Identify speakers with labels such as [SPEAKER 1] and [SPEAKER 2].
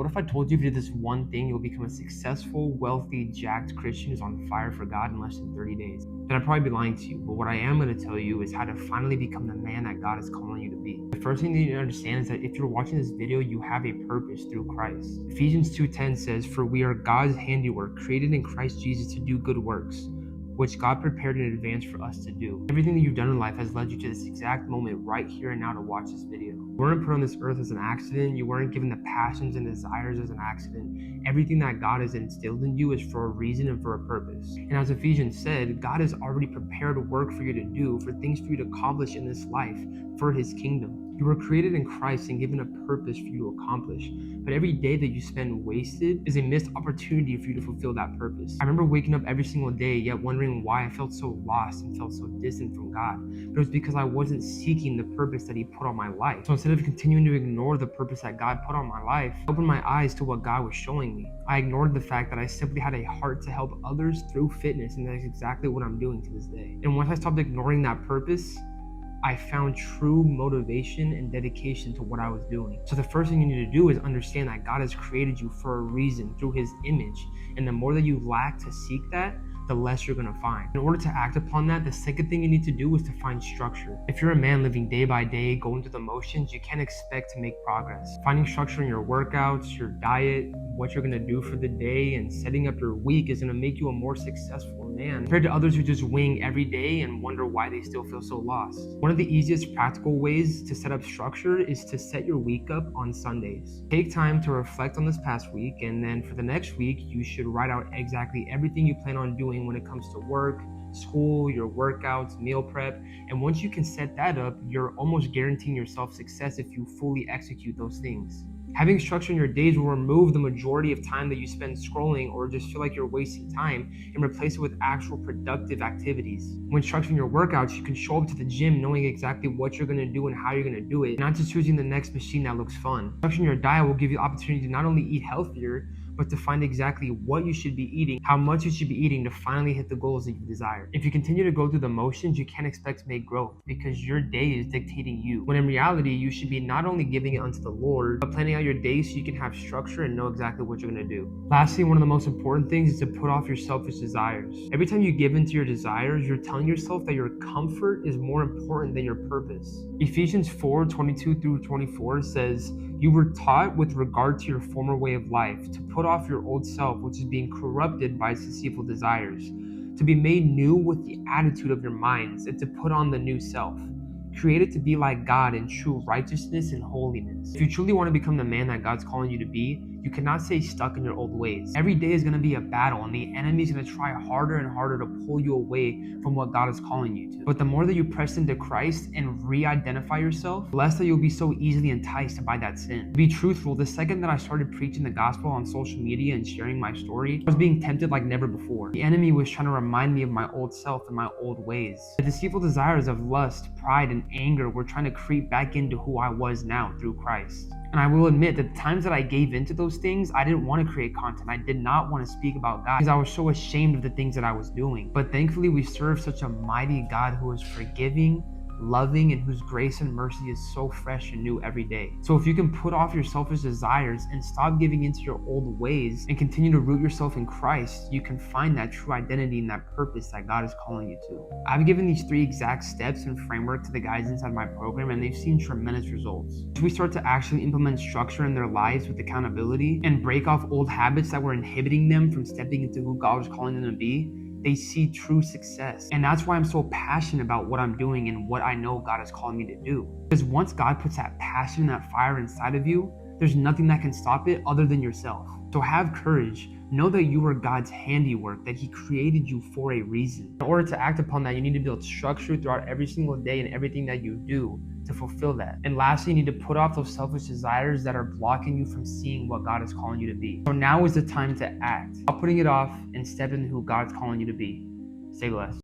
[SPEAKER 1] What if I told you if you did this one thing, you'll become a successful, wealthy, jacked Christian who's on fire for God in less than 30 days? Then I'd probably be lying to you. But what I am going to tell you is how to finally become the man that God is calling you to be. The first thing that you need to understand is that if you're watching this video, you have a purpose through Christ. Ephesians 2:10 says, "For we are God's handiwork, created in Christ Jesus to do good works, which God prepared in advance for us to do." Everything that you've done in life has led you to this exact moment right here and now to watch this video. You weren't put on this earth as an accident. You weren't given the passions and desires as an accident. Everything that God has instilled in you is for a reason and for a purpose. And as Ephesians said, God has already prepared work for you to do, for things for you to accomplish in this life for his kingdom. You were created in Christ and given a purpose for you to accomplish. But every day that you spend wasted is a missed opportunity for you to fulfill that purpose. I remember waking up every single day yet wondering why I felt so lost and felt so distant from God. But it was because I wasn't seeking the purpose that he put on my life. So instead of continuing to ignore the purpose that God put on my life, I opened my eyes to what God was showing me. I ignored the fact that I simply had a heart to help others through fitness, and that's exactly what I'm doing to this day. And once I stopped ignoring that purpose, I found true motivation and dedication to what I was doing. So the first thing you need to do is understand that God has created you for a reason through his image. And the more that you lack to seek that, the less you're gonna find. In order to act upon that, the second thing you need to do is to find structure. If you're a man living day by day, going through the motions, you can't expect to make progress. Finding structure in your workouts, your diet, what you're gonna do for the day, and setting up your week is gonna make you a more successful man compared to others who just wing every day and wonder why they still feel so lost. One of the easiest practical ways to set up structure is to set your week up on Sundays. Take time to reflect on this past week, and then for the next week, you should write out exactly everything you plan on doing when it comes to work, school, your workouts, meal prep. And once you can set that up, you're almost guaranteeing yourself success if you fully execute those things. Having structure in your days will remove the majority of time that you spend scrolling or just feel like you're wasting time and replace it with actual productive activities. When structuring your workouts, you can show up to the gym knowing exactly what you're going to do and how you're going to do it, not just choosing the next machine that looks fun. Structuring your diet will give you the opportunity to not only eat healthier, but to find exactly what you should be eating, how much you should be eating to finally hit the goals that you desire. If you continue to go through the motions, you can't expect to make growth because your day is dictating you. When in reality, you should be not only giving it unto the Lord, but planning out your day so you can have structure and know exactly what you're gonna do. Lastly, one of the most important things is to put off your selfish desires. Every time you give into your desires, you're telling yourself that your comfort is more important than your purpose. Ephesians 4:22-24 says, "You were taught with regard to your former way of life to put off your old self, which is being corrupted by its deceitful desires, to be made new with the attitude of your minds, and to put on the new self, created to be like God in true righteousness and holiness." If you truly want to become the man that God's calling you to be, you cannot stay stuck in your old ways. Every day is going to be a battle, and the enemy is going to try harder and harder to pull you away from what God is calling you to. But the more that you press into Christ and re-identify yourself, the less that you'll be so easily enticed by that sin. To be truthful, the second that I started preaching the gospel on social media and sharing my story, I was being tempted like never before. The enemy was trying to remind me of my old self and my old ways. The deceitful desires of lust, pride, and anger were trying to creep back into who I was now through Christ. And I will admit that the times that I gave into those things, I didn't want to create content. I did not want to speak about God because I was so ashamed of the things that I was doing. But thankfully, we serve such a mighty God who is forgiving, loving, and whose grace and mercy is so fresh and new every day. So if you can put off your selfish desires and stop giving into your old ways and continue to root yourself in Christ, you can find that true identity and that purpose that God is calling you to. I've given these 3 exact steps and framework to the guys inside my program, and they've seen tremendous results. As we start to actually implement structure in their lives with accountability and break off old habits that were inhibiting them from stepping into who God was calling them to be, they see true success. And that's why I'm so passionate about what I'm doing and what I know God is calling me to do. Because once God puts that passion, that fire inside of you, there's nothing that can stop it other than yourself. So have courage. Know that you are God's handiwork, that he created you for a reason. In order to act upon that, you need to build structure throughout every single day and everything that you do to fulfill that. And lastly, you need to put off those selfish desires that are blocking you from seeing what God is calling you to be. So now is the time to act. Stop putting it off and step into who God's calling you to be. Stay blessed.